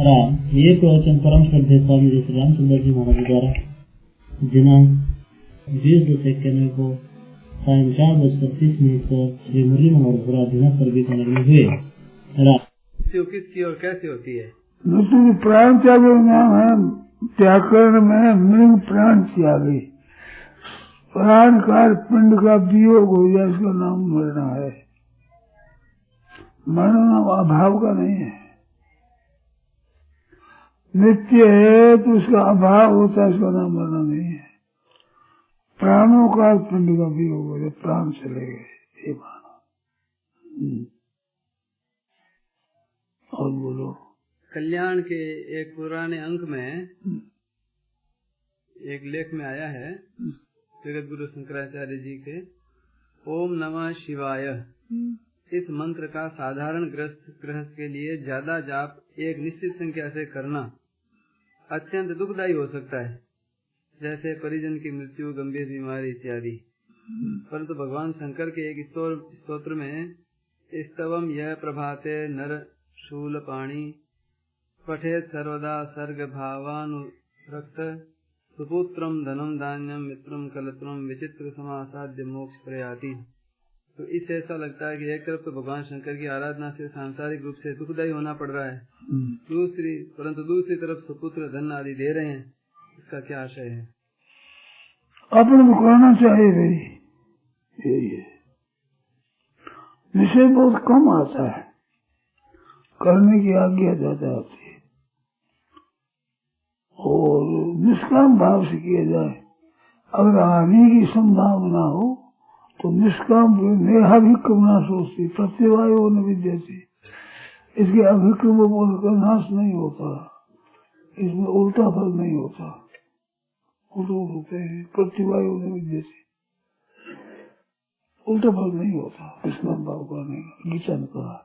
राम। ये प्रवचन परम श्रद्धेय स्वामी श्री रामचंद्र जी महाराज द्वारा दिनांक 20/2 को सायं 4:30 पर श्री मुरली मनोहर दिनापुर नगर में हुए। मृत्यु किसकी और कैसे होती है? मृत्यु प्राण त्याग नाम है। व्याकरण में मृग प्राण त्यागी, प्राण का पिंड का वियोग हो जाए इसका नाम मरना है। मरना अभाव का नहीं है। नित्य है तो उसका अभाव होता है, इसका नाम मरना नहीं है। प्राणों का पिंड का वियोग हो जाए, प्राण चले गए, ये मानो। और बोलो। कल्याण के एक पुराने अंक में एक लेख में आया है जगत गुरु शंकराचार्य जी के, ओम नमः शिवाय। इस मंत्र का साधारण गृहस्थ के लिए ज्यादा जाप एक निश्चित संख्या से करना अत्यंत दुखदायी हो सकता है, जैसे परिजन की मृत्यु, गंभीर बीमारी इत्यादि। परंतु भगवान शंकर के एक स्तोत्र में स्तवम यह प्रभाते नर शूल पाणी पठेत सर्वदा सर्ग भावानुरक्त सुपुत्रम धनम धान्यम मित्रम कलत्रम विचित्र समासाद्य मोक्ष प्रयाति। तो इससे ऐसा लगता है कि एक तरफ तो भगवान शंकर की आराधना से सांसारिक रूप से दुखदायी होना पड़ रहा है, परंतु दूसरी तरफ सुपुत्र धन आदि दे रहे हैं। इसका क्या आशय है? अपने को करना चाहिए भाई, यही है। निश्चय बहुत कम आता है, करने की आज्ञा ज्यादा आती है। और निष्काम भाव से किया जाए। अगर आने की संभावना हो तो निष्काम नेहा भी करना सोचती, प्रत्यवायो न विद्यते। इसके अभिक्रम का नाश नहीं होता, इसमें उल्टा फल नहीं होता। उल्टे होते हैं, प्रतिवायो न विद्यते, उल्टा फल नहीं होता निष्काम भाव करने का। गीता ने कहा।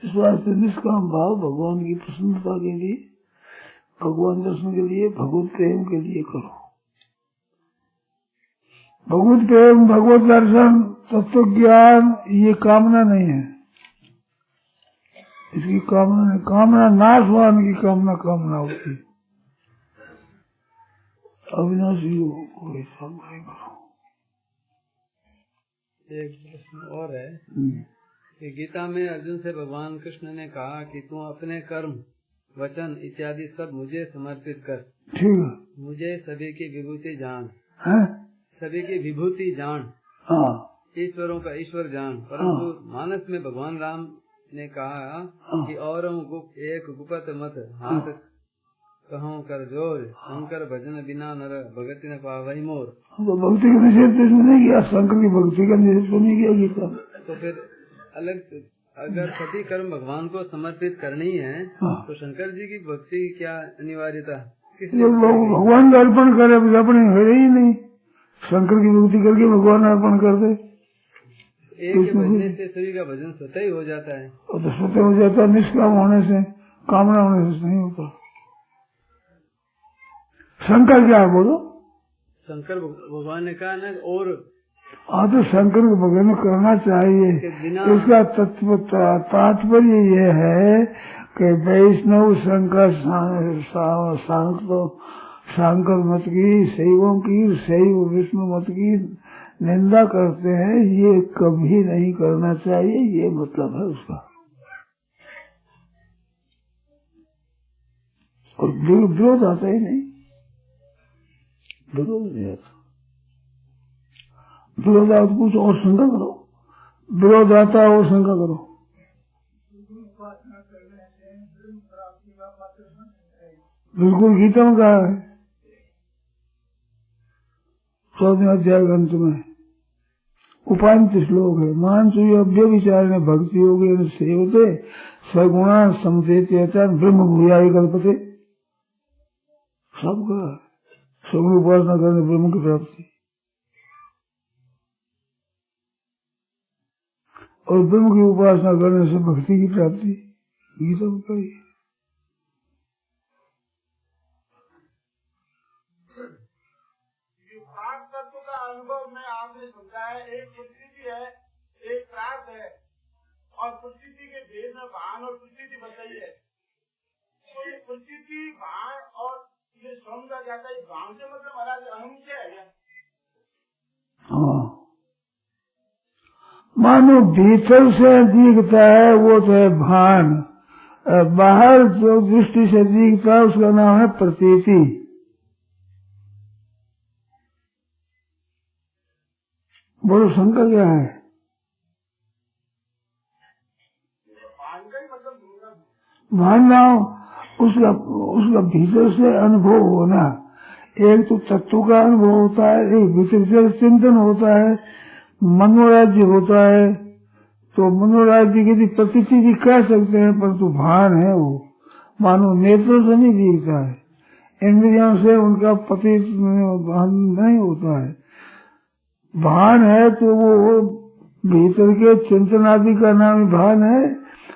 इस वास्ते निष्काम भाव भगवान की प्रसन्नता के लिए, भगवान दर्शन के लिए, भगवत प्रेम के लिए करो। भगवत प्रेम, भगवत दर्शन, तत्व ज्ञान ये कामना नहीं है। इसकी कामना नहीं, कामना नाशवान की कामना होती है। अविनाशी को ऐसा नहीं करो। एक प्रश्न और है कि गीता में अर्जुन से भगवान कृष्ण ने कहा कि तू अपने कर्म, वचन इत्यादि सब मुझे समर्पित कर। ठीक है। मुझे सभी की विभूति जान है? सभी की विभूति जान। हाँ। ईश्वरों का ईश्वर जान। परंतु मानस में भगवान राम ने कहा कि और एक गुपत मत हाथ कहूँ कर जोर, शंकर भजन बिना नर भगति न पावहि मोर। भक्ति का निषेध तो इसमें नहीं किया, शंकर की भक्ति का निषेध तो नहीं किया गीता। तो फिर अलग, अगर सभी कर्म भगवान को समर्पित करनी है तो शंकर जी की भक्ति की क्या अनिवार्यता? भगवान का अर्पण करे, अपने है ही नहीं। शंकर की भक्ति करके भगवान अर्पण कर दे। एक भजने से सभी का भजन स्वतः ही हो जाता है। और तो स्वतः हो जाता है, निष्काम होने से, कामना होने से नहीं होता। शंकर क्या है बोलो? शंकर भगवान ने कहा ना, और तो शंकर को भजन करना चाहिए। इसका तत्व तात्पर्य ये है कि वैष्णव शंकर शंकर मत की, शैवों की, शैव विष्णु मत की निंदा करते हैं। ये कभी नहीं करना चाहिए, ये मतलब है उसका। और विरोध आता ही नहीं, विरोध नहीं आता। विरोध आता तो कुछ और शंका करो, विरोध आता है और शंका करो। बिल्कुल गीता में कहा है, 14वें अध्याय ग्रंथ में उपांत श्लोक है। मानसूय अव्यभिचार ने भक्ति योगे सेवते सगुणा समते ब्रह्म भूयाय कल्पते। सब कहा सगुण उपासना करने ब्रह्म की प्राप्ति, और ब्रह्म की उपासना करने से भक्ति की प्राप्ति। गीता में कही। तत्व का अनुभव में आपने समझा है, एक प्रकृति है, एक प्रार्थ है, और प्रकृति के भेद में भान और प्रकृति बताई है। तो ये प्रतीति भान और ये समझा जाता है, भान से मतलब महाराज अहम से है। हाँ, मानो भीतर से दिखता है वो तो है भान, बाहर जो दृष्टि से दिखता है उसका नाम है प्रतीति। बोलो शंका क्या है? भान नाम उसका भीतर से अनुभव होना। एक तो तत्व का अनुभव होता है, एक भीतर से चिंतन होता है, मनोराज्य होता है। तो मनोराज्य की प्रतीति भी कह सकते हैं, परंतु भान है वो, मानो नेत्र से नहीं दिखता है, इंद्रियों से उनका प्रतीत भान नहीं होता है। भान है तो वो भीतर के चिंतन आदि का नाम भान है,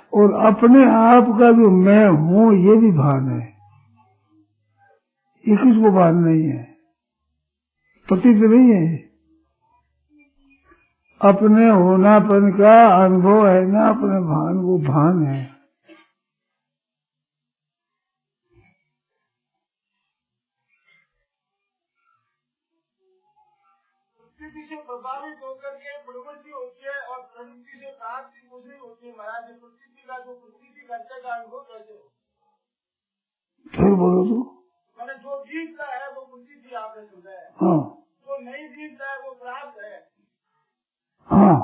और अपने आप का जो मैं हूँ ये भी भान है। ये किसको भान नहीं है? प्रतीत नहीं है, अपने होनापन का अनुभव है ना, अपने भान वो भान है। प्रकृति से प्रभावित होकर के प्रवृत्ति होती है और प्रवृत्ति से प्राप्ति कुछ नहीं होती है महाराज। प्रकृति का जो प्रकृति करते का अनुभव कैसे हो? फिर बोलो तो। मैंने जो जीतता है वो प्रकृति आपने सुना है। हाँ, जो नहीं जीतता है वो प्राप्त है। हाँ,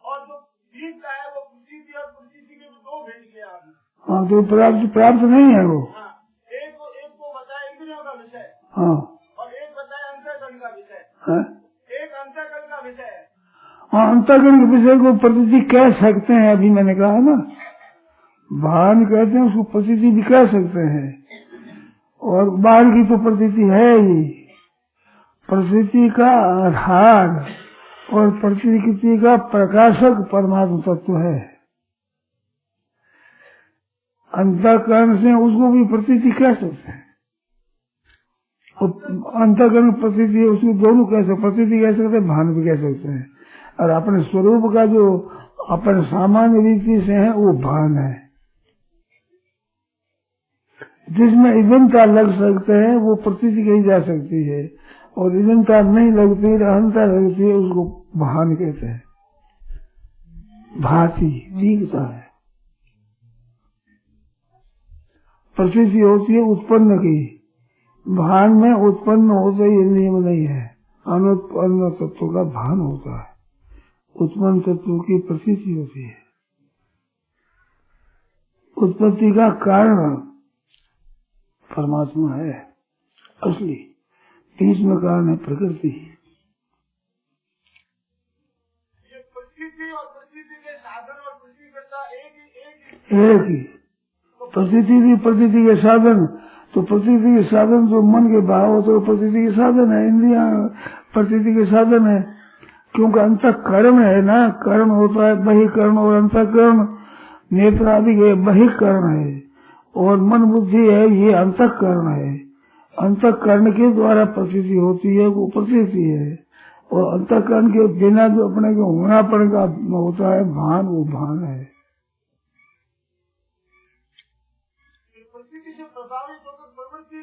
और जो जीतता है वो प्रकृति और प्रकृति के दो भेज गया आपने। हाँ, तो प्राप्त नहीं है वो। हाँ, एक को बताया इंद्रियों का विषय, हाँ, और एक बताया अंतःकरण का विषय, है? एक अंतःकरण का विषय है। हाँ, अंतःकरण के विषय को प्रतीति कह सकते हैं, अभी मैंने कहा ना, भान कहते हैं उसको, प्रतीति भी कह सकते हैं। और बाहर की तो प्रतीति है ही, प्रतीति का आधार और प्रतीति का प्रकाशक परमात्मा तत्व है। अंतःकरण से उसको भी प्रतीति कह सकते हैं, अंतःकरण प्रतीति उसको दोनों कह सकते, प्रतीति कह सकते हैं, भान भी कह सकते हैं। और अपने स्वरूप का जो अपने सामान्य रीति से है वो भान है। जिसमें इदंता लग सकते हैं वो प्रतीति कही जा सकती है, और इदंता नहीं लगती, अहंता लगती है, उसको भान कहते हैं। भांति दिखता है, प्रतीति होती है उत्पन्न की, भान में उत्पन्न होता ये नियम नहीं है। अनुत्पन्न तत्व का भान होता है, उत्पन्न तत्व की प्रतीति होती है। उत्पत्ति का कारण परमात्मा है असली, बीच में कारण है प्रकृति। ये प्रकृति और प्रकृति के साधन और प्रतिकर्ता एक ही प्रतीति के साधन। तो प्रतीति के साधन जो मन के भाव होते, तो प्रतीति के साधन है, इंद्रिया प्रतीति के साधन है। क्योंकि अंतःकरण है ना, करण होता है बहिकरण, और अंतःकरण नेत्र आदि के बहिकरण है, और मन बुद्धि है ये अंतःकरण है। अंतःकरण के द्वारा प्रतीति होती है वो प्रतीति है, और अंतःकरण के बिना जो अपने को होनापन का होता है भान, वो भान है। प्रकृति से प्रभावित होकर प्रवृत्ति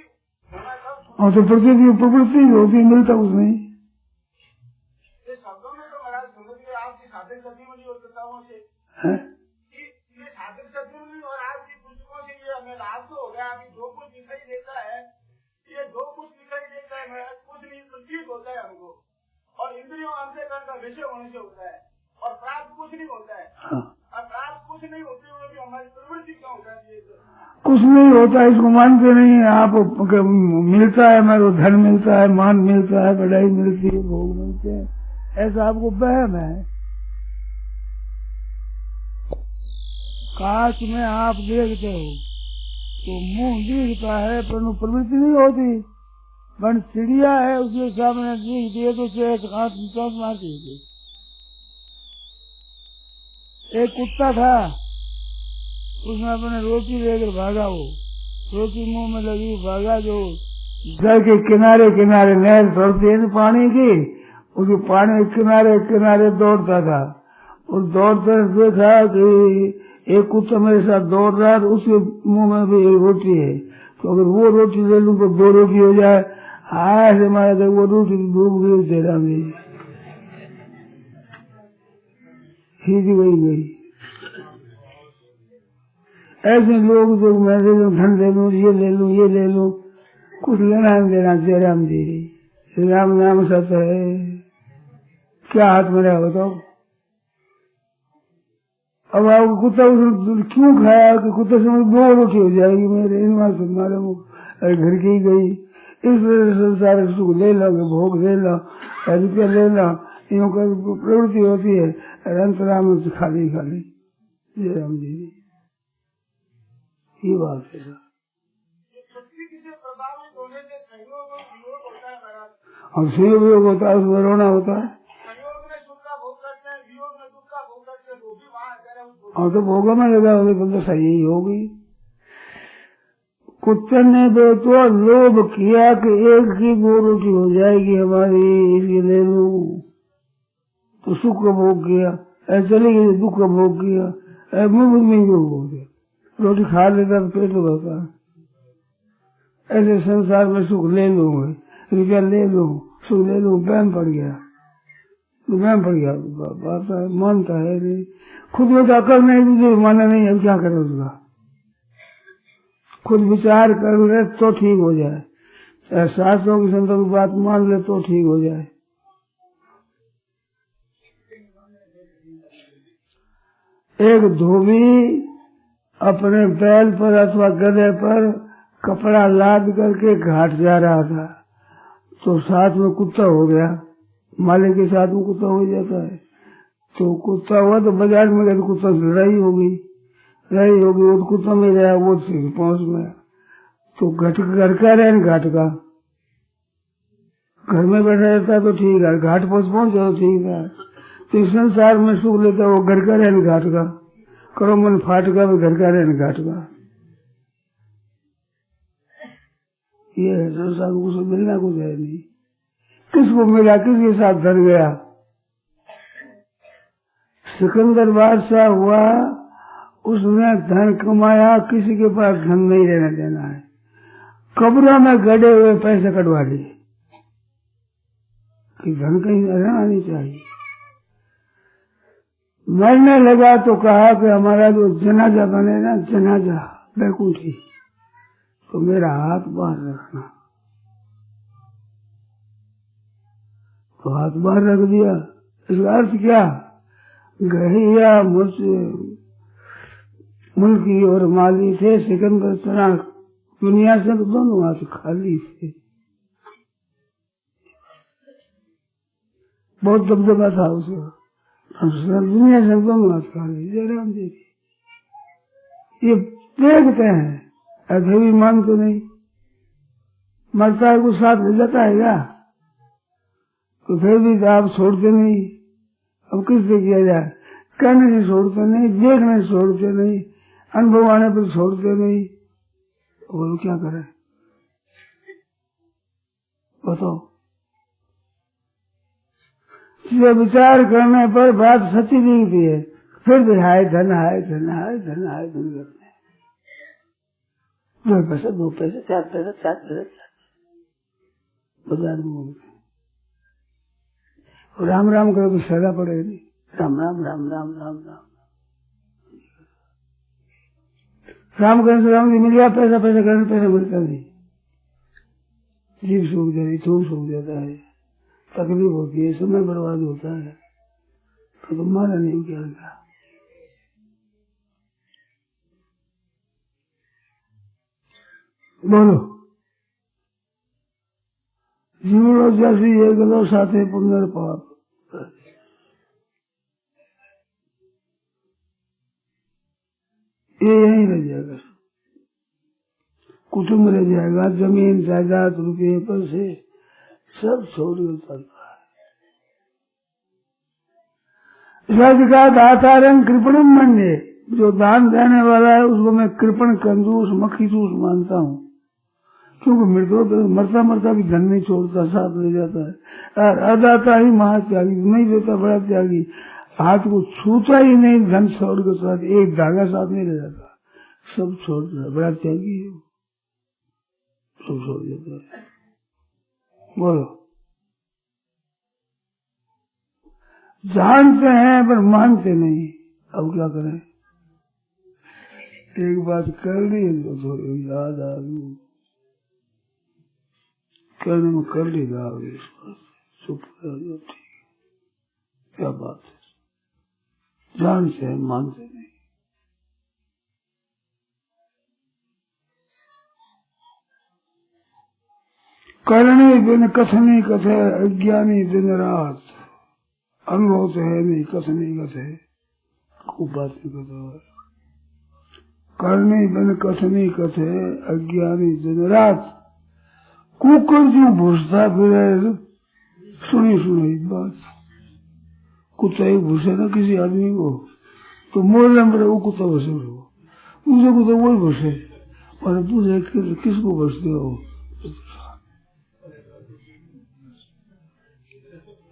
होना कब? और तो प्रवृत्ति होती, मिलता कुछ नहीं। ये शब्दों में तो महाराज समझ गए आपकी साधक सदीमणि और कथाओं से, ये साधक सदीमणि और आपकी पुस्तकों से ये हमें लाभ तो हो गया। अभी जो कुछ दिखाई देता है, ये जो कुछ दिखाई देता है महाराज कुछ नहीं प्रतीत होता है हमको, और इंद्रियों अंतःकरण का विषय होने से होता है, और प्राप्त कुछ नहीं होता है। और प्राप्त कुछ नहीं होते हुए भी हमारी प्रवृत्ति क्यों होता है? कुछ नहीं होता, इसको मानते नहीं है आप। मिलता है मेरे को, धन मिलता है, मान मिलता है, बड़ाई मिलती है, भोग मिलते हैं, ऐसा आपको वहम है। कांच में आप देखते हो तो मुंह दिखता है, परंतु प्रवृत्ति नहीं होती। पर चिड़िया है उसके सामने दिखती है तो चौंक मारती है। एक कुत्ता था, उसने अपने रोटी लेकर भागा, वो रोटी मुंह में लगी, भागा। जो घर के किनारे किनारे नहर चलती है पानी की, उसके पानी किनारे किनारे दौड़ता था, और दौड़ते देखा कि एक कुत्ता मेरे साथ दौड़ रहा है, उसके मुंह में भी एक रोटी है। तो अगर वो रोटी ले लूं तो 2 रोटी हो जाए, हाय से मारा तो वो रोटी डूब गई तेरा में, खींच गई। ऐसे लोग जो मैं ले लूं, धन ले लूं, ये ले लूं, ये ले लूं, कुछ लेना देना जय राम जी, राम नाम सत्य है, क्या हाथ में रहा बताओ। अब आप कुत्ता क्यों खाया कि कुत्ते से 2 रोटी हो जाएगी मेरे, इन मार मारे घर की गई। इस वजह से सारे सुख ले लो, भोग ले लो, रुपया ले लो, इन प्रवृत्ति होती है, अंतराम खाली खाली। जय राम जी, ये बात है। और संयोग होता है, उसमें रोना होता है, और तो भोगा में लगा होगी तो सही होगी। कुत्ते ने तो लोभ किया कि एक की 2 रोटी हो जाएगी हमारी, इसलिए ले लूं, तो सुख का भोग किया, चली गई दुख का भोग किया, मुफ्त में हो गया, रोटी खा लेता तो पेट भरता। ऐसे संसार में सुख ले लूंगे, रुपया ले लूं, सुख ले लूं, वहम पड़ गया, बात है, मानता है नहीं, खुद में तो अकल नहीं, मुझे माना नहीं, अब क्या करे उसका, खुद विचार कर ले तो ठीक हो जाए, शास्त्रों की संतों की बात मान ले तो ठीक हो जाए। एक धोबी अपने बैल पर अथवा गधे पर कपड़ा लाद करके घाट जा रहा था, तो साथ में कुत्ता हो गया, मालिक के साथ में कुत्ता हो जाता है, तो कुत्ता हुआ तो बाजार में गया तो कुत्ता से लड़ाई होगी, वो कुत्ता में गया, वो पहुंच गया, तो घर का रहे घाट का, घर में बैठा रहता तो ठीक है, घाट पहुंच तो ठीक है। तो इस संसार में सुख लेता वो घर का रहे घाट का, करो मन फाट का भी घर का रहे घाट का, ये है संसार को कुछ मिलना कुछ है नहीं, किसको मिला, किसके साथ धर गया। सिकंदर बादशाह हुआ, उसने धन कमाया, किसी के पास धन नहीं रहने देना है, कब्रों में गड़े हुए पैसे कटवा लिए कि धन कहीं रहना नहीं चाहिए। मरने लगा तो कहा कि हमारा जो जनाजा बने ना, जनाजा बैकुंठी, तो मेरा हाथ बाहर रखना, तो हाथ बाहर रख दिया। इसका अर्थ क्या, गहिया मुल्की और माली थे, सिकंदर तना दुनिया से तो दोनों हाथ खाली थे, बहुत दबदबा था उसका, दुनिया से दोनों हाथ खाली। जयराम जी ये देखते हैं, अभी भी मान तो नहीं, मरता है कुछ साथ ले जाता है क्या, तो फिर भी आप छोड़ते नहीं, अब किससे किया जाए, कहने से छोड़ते नहीं, देखने से छोड़ते नहीं, अनुभव आने पर छोड़ते नहीं, और क्या करें बताओ। ये विचार करने पर बात सच्ची दिखती है, फिर भी हाय धन, हाय धन, हाय धन, हाय धन करते हैं, 2 पैसे 2 पैसे 4 पैसे 4 पैसे बाजार में घूमते, राम राम करो तो सजा पड़ेगी, राम राम राम राम राम राम राम करने से राम जी मिल गया, पैसा पैसा करने पैसा मिलता नहीं, जीव सूख जाती, थूक सूख जाता है, तकलीफ होती है, समय बर्बाद होता है, तो तुम्हारा नहीं क्या क्या। बोलो जीवनो जैसी ये गलो साथे पुण्य पाप, ये यही रह जाएगा, कुटुंब रह जाएगा, जमीन जायदाद रुपये पैसे सब छोड़ कर चलता है। का दातारंग कृपणम मान्य, जो दान देने वाला है उसको मैं कृपण कंजूस मक्खीचूस मानता हूँ, क्योंकि मरता मरता भी धन नहीं छोड़ता, साथ ले जाता है, और अदाता ही महात्यागी, नहीं देता बड़ा त्यागी, हाथ को छूता ही नहीं, धन छोड़ के साथ एक धागा साथ नहीं ले जाता, सब छोड़ देता, बड़ा त्यागी है। सब छोड़ देता है। बोलो, जानते हैं पर मानते नहीं। अब क्या करें? एक बात कर ली तो थोड़ी याद आ गई, कहने में कर ली जाओगे, चुप कर जाओ, ठीक है, क्या बात है। जानते हैं मानते नहीं। करने बिन कथनी कथे अज्ञानी दिन रात, अनुभव तो है नहीं कथनी कथे, खूब बातें करता है। करने बिन कथनी कथे अज्ञानी दिन रात, कुकर जो घुसता फिर सुनी सुनी बात। कुत्ता ही घुसे ना किसी आदमी को तो मोहल्ले में वो कुत्ता घुसे, मुझे कुत्ता वही घुसे, और पूछे किसको घुसते हो?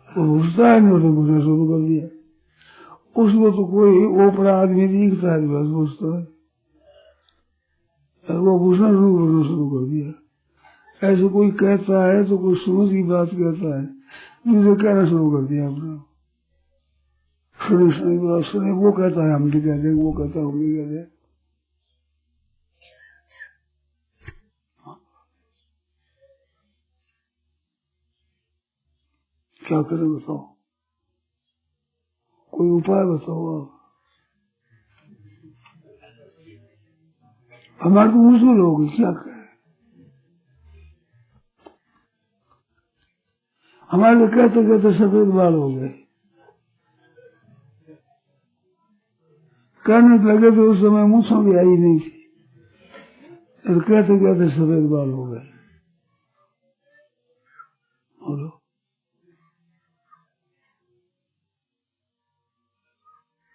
घुसता है नहीं, घुसना शुरू कर दिया। उसको तो कोई ओपरा आदमी दिखता है बस घुसता है, वो घुसना शुरू कर दिया। ऐसे कोई कहता है तो कोई समझ की बात कहता है, मुझे कहना शुरू कर दिया अपना। सुने वो कहता है हम भी कह दें, वो कहता है हम भी कह दें। क्या करें बताओ, कोई उपाय बताओ आप। हमारे तो मुश्किल होगी, क्या करें? हमारे कहते कहते सफेद बाल हो गए, कहने लगे तो उस समय मूछों भी आई नहीं थी, और कहते कहते सफेद बाल हो गए। बोलो,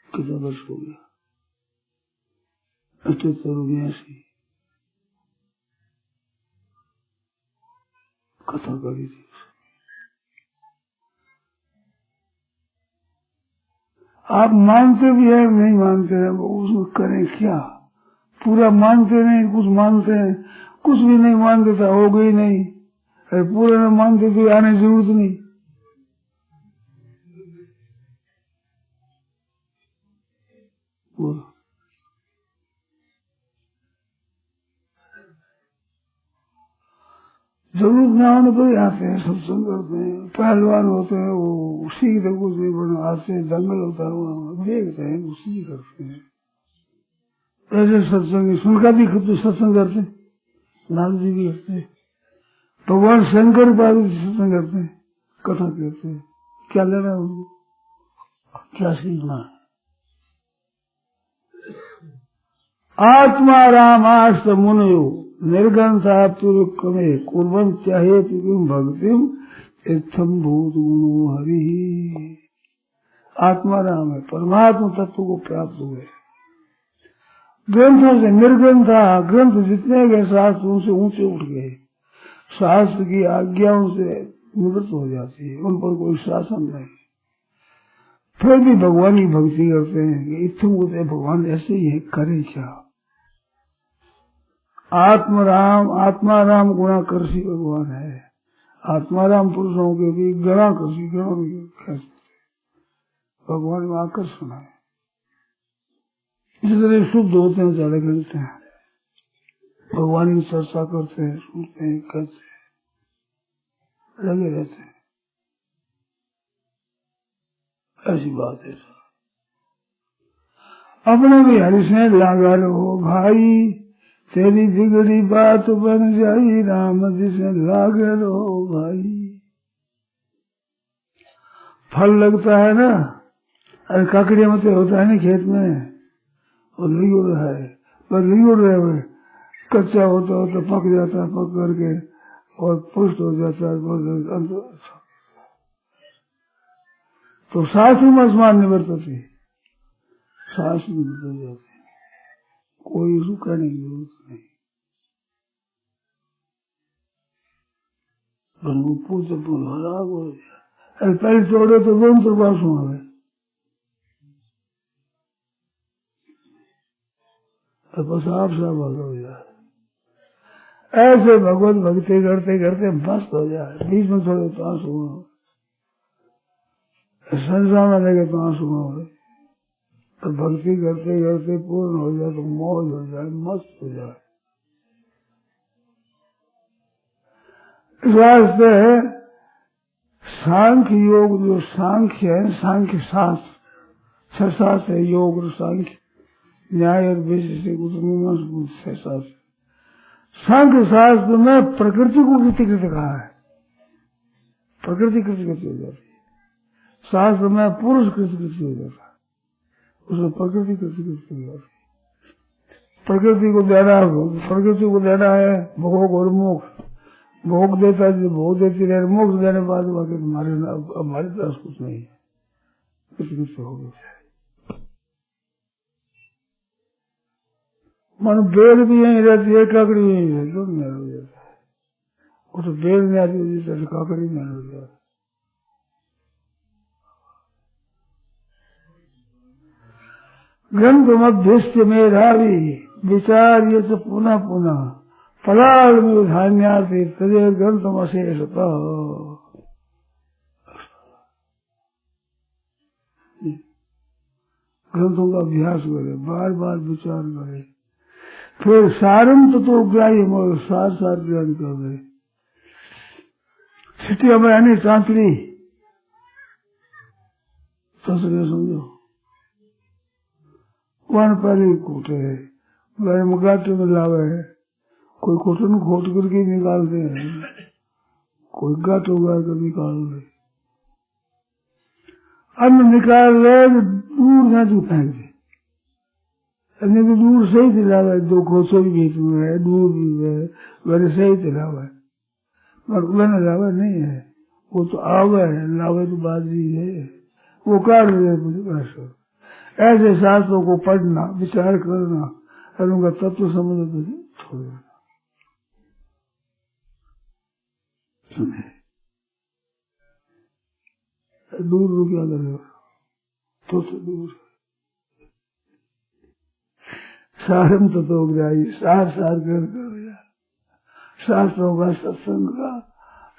कितना वर्ष हो गया? 78-82 कथा करी थी। आप मानते भी है नहीं मानते हैं, उसमें करें क्या? पूरा मानते नहीं, कुछ मानते हैं, कुछ भी नहीं मानते था हो गई नहीं, पूरा न मानते तो आने की जरूरत नहीं। जरूरत न होने पर ही आते हैं, सत्संग करते हैं। पहलवान होते हैं वो सीखते कुछ नहीं, बना आते हैं, दंगल होता है वहाँ देखते हैं, उसी करते हैं। ऐसे सत्संग सुनकर भी खुद तो सत्संग करते हैं, लाल जी भी करते हैं, भगवान शंकर पर भी सत्संग करते हैं, कथा कहते हैं। क्या लेना है उनको, क्या सीखना है? आत्मा रामास्त मुनयो निर्गंथा पुरुकमे कुर्बन चाहे तुम भक्तिम इत्थम भूत गुणो हरि। आत्मा राम है, परमात्मा तत्व को प्राप्त हुए। ग्रंथों से निर्ग्रंथा, ग्रंथ जितने गए शास्त्रों से ऊंचे उठ गए, शास्त्र की आज्ञाओं से निवृत्त हो जाती है, उन पर कोई शासन नहीं। फिर भी भगवान की भक्ति करते हैं कि इत्थम होते भगवान ऐसे ही है, करे क्या? आत्मा राम गुणा करसी भगवान है। आत्माराम पुरुषों के भी गणा करसी, गणों में भगवान में आकर्षण है। इस तरह शुद्ध होते हैं, ज्यादा गिनते हैं, भगवान की चर्चा करते हैं, सुनते हैं, कहते हैं, लगे रहते हैं। ऐसी बात है। अपने भी हरि से लागा रहो भाई, तेरी बिगड़ी बात बन जाई राम जी से लागे रहो भाई। फल लगता है ना, अरे काकड़िया मत होता है ना खेत में, और लिगुड़ है, पर लिगुड़ रहे हुए कच्चा होता होता पक जाता है, पक करके और पुष्ट हो जाता है, तो शास्त्र में आसमान निवर्तते, शास्त्र में निकल जाते, कोई उसको कहने की जरूरत नहीं। पूछे हराग हो जाए, पहले तोड़े तो दोनों तरफ हो गए, बस आप सब हो जाए। ऐसे भगवत भक्ति करते करते मस्त हो जाए, बीच में थोड़े तो आंसू हो, संसार में लगे तो आंसू हो, तो भक्ति करते करते पूर्ण हो जाए तो मौज हो जाए, मस्त हो जाए। इस वास्ते सांख्य योग, जो सांख्य है, सांख्य शास्त्र, छह शास्त्र है, योग और सांख्य, न्याय और वैशेषिक, छह शास्त्र। सांख्य शास्त्र में प्रकृति को कृतिकृत कहा है, प्रकृति कृतिकृत हो जाती है। शास्त्र में पुरुष कृतिकृत हो जाता है, उसमें प्रकृति कृतिकृत हो जाती है। प्रकृति को देना है भोग और मोक्ष, भोग देता है, भोग देती रहे, मोक्ष देने के बाद बाकी हमारे पास कुछ नहीं है, कृतिकृत हो गया। मानो बेल भी यही रहती है, काकड़ी भी यही रहती है, नहीं हो जाता है। वो तो बेल में आती है, तो काकड़ी में हो जाता है। ग्रंथ मध्यस्थ में रावी विचार ये तो पुनः पुनः पलाल में धान्याति तदे ग्रंथ अशेषता। ग्रंथों का अभ्यास करे, बार बार विचार करे, फिर सारम तो ग्राह्य मोर सार सार ज्ञान कर रहे। सिटिया में यानी चांचली समझो, वन पहले कूटे है, मेरे मुगाटे में लावे है, कोई कोटन खोट करके निकालते हैं, कोई गाट उगा कर निकाल रहे, अन्न निकाल रहे दूर ना तू फेंक दे, अन्य तो दूर से ही दिलावा है, दो कोसों भी बीच में है, दूर भी है, मेरे से ही दिलावा है, मगर लावा नहीं है, वो तो आवे है, लावे तो बाजी है, वो काट रहे मुझे। ऐसे शास्त्रों को पढ़ना, विचार करना और उनका तत्व समझ छोड़ना। दूर क्या करेगा, तो दूर सारम तो ग्राही, सार सार कर शास्त्रों का, सत्संग का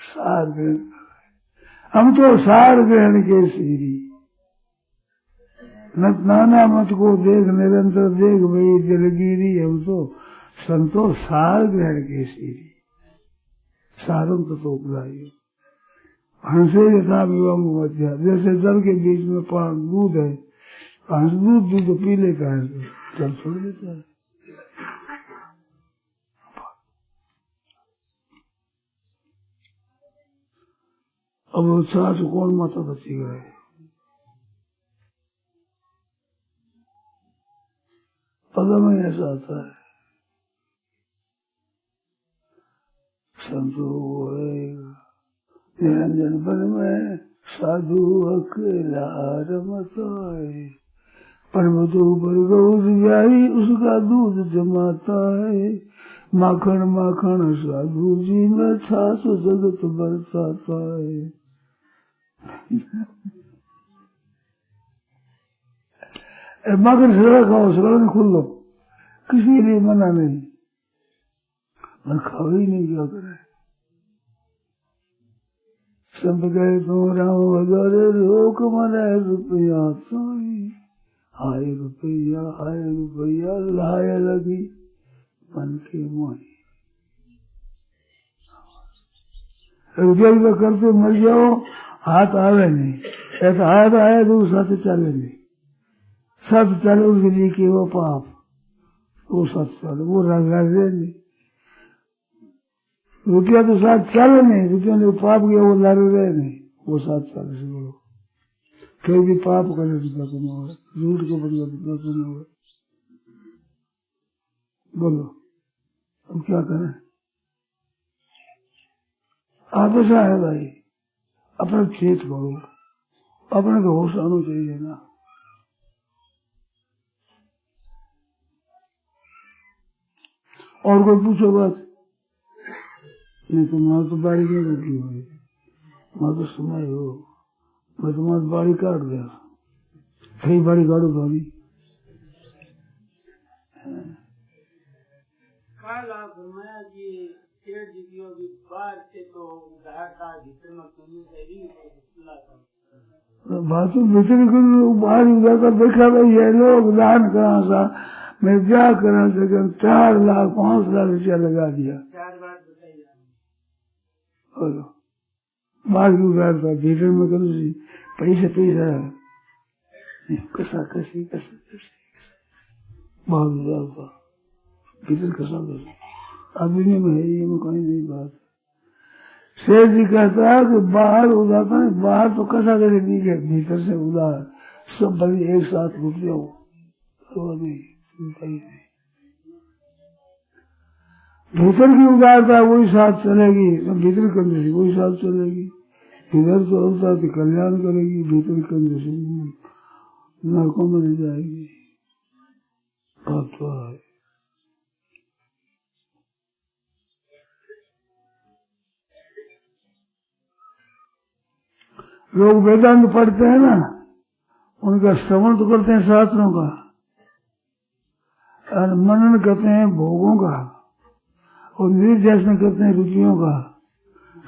सार ग्रहण कर। हम तो सार ग्रहण के सीरी, नाना मत को देख निरंतर देख भाई दिलगिरी, हम तो संतो सार ग्रहण के सीरी, सारम तो ग्राही। हंसे यथा विवम मध्या, जैसे जल के बीच में पान दूध है, हंस दूध पी लेता है, जल छोड़ देता है। अब उत्साह से कौन माता बची गए, पद में ऐसा आता है, संतो निरंजन बन में साधु अकेला रमताए, पर्वतों पर गौर व्याही उसका दूध जमाता है, माखन माखन साधु जी में छाछ जगत बरसाता है। माखन सड़ा खाओ, सड़ा खुल लो, किसी लिए मना नहीं, मन खाओ ही नहीं, क्या करे। सब गए तो राम वजारे रोक मना रुपया साई, हाय रुपया लाया लगी मन के मोही। रुपया करते मर जाओ, हाथ आवे नहीं, ऐसा हाथ आया तो साथ चले नहीं, साथ चले उसके लिए कि वो पाप, वो साथ चले, वो रंग नहीं। रुपया तो साथ चले नहीं, रुपया ने पाप किया वो लड़ रहे नहीं, वो साथ चले से बोलो, फिर भी पाप करे रुपया कमाओ, झूठ के बदले रुपया कमाओ। बोलो अब क्या करें, आप ऐसा है भाई, अपना खेत करो, अपने को होश आना चाहिए ना। और कोई पूछो बात नहीं, तो माँ तो बाड़ी नहीं रखी हुई, माँ तो समय हो, मैं तुम्हारी बाड़ी काट दिया, कई बाड़ी काटो भाभी। कल आप फरमाया कि बात तो भीतर बाहर जाकर देखा भाई ये लोग दान करा सा मैं क्या करा सके 4 लाख 5 लाख रुपया लगा दिया बाहर क्यों था भीतर में करो पैसा कसा कसी बहुत भीतर कसा आदमी में है ये में कोई नहीं बात। शेर जी कहता है कि बाहर उदाता है बाहर तो कसा करे नहीं है भीतर से उदार सब बड़ी एक साथ रुक जाओ नहीं भीतर की उदारता वही साथ चलेगी भीतर कंधे से वही साथ चलेगी इधर तो होता तो कल्याण करेगी भीतर कंधे से नरकों में नहीं जाएगी बात तो है। लोग वेदांत पढ़ते हैं ना उनका श्रवण तो करते हैं शास्त्रों का और मनन करते हैं भोगों का और निर्ध्यासन करते हैं रुचियों का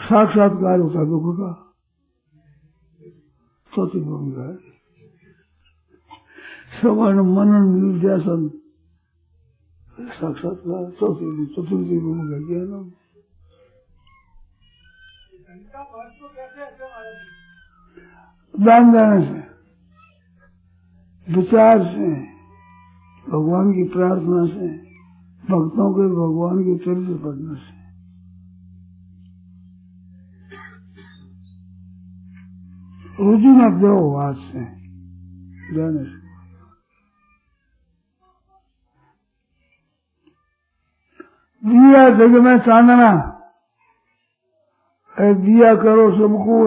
साक्षात्कार होता है दुख का चौथी भूमिका है श्रवण मनन निर्ध्यासन साक्षात्कार चतुर्थी भूमिका ज्ञान दान देने से विचार से भगवान की प्रार्थना से भक्तों के भगवान के चरित्र पढ़ने से रुचि न दो हाथ से जाने से दिया जग में चांदना दिया करो सबको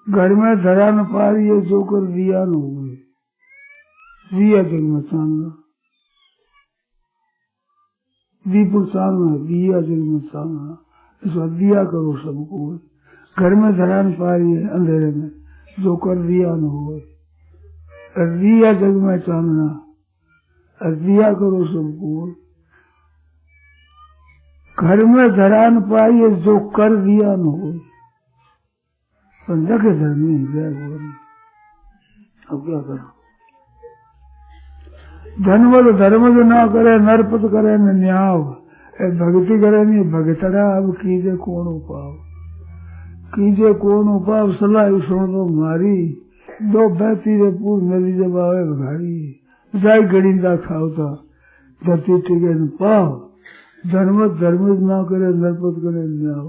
घर में धरा न पा रही है जो कर दिया न हुए दिया जग में चांदना दीपक चांदना दिया जग में चांदना इसको दिया करो सबको घर में धरा न पा रही है अंधेरे में जो कर दिया न हुए दिया जग में चांदना दिया करो सबको घर में धरा न पाई है जो कर दिया न हुए के धर्म अब क्या करो धनवत धर्म जो ना करे नरपत करे न न्याव भक्ति करे नहीं भगतरा अब कीजे कौन उपाव सलाह सुन दो मारी दो बहती रे पूर नदी जब आवे भारी जाय गड़िंदा खाओता धरती टिके न पाओ धर्म ना करे नरपत करे न्याव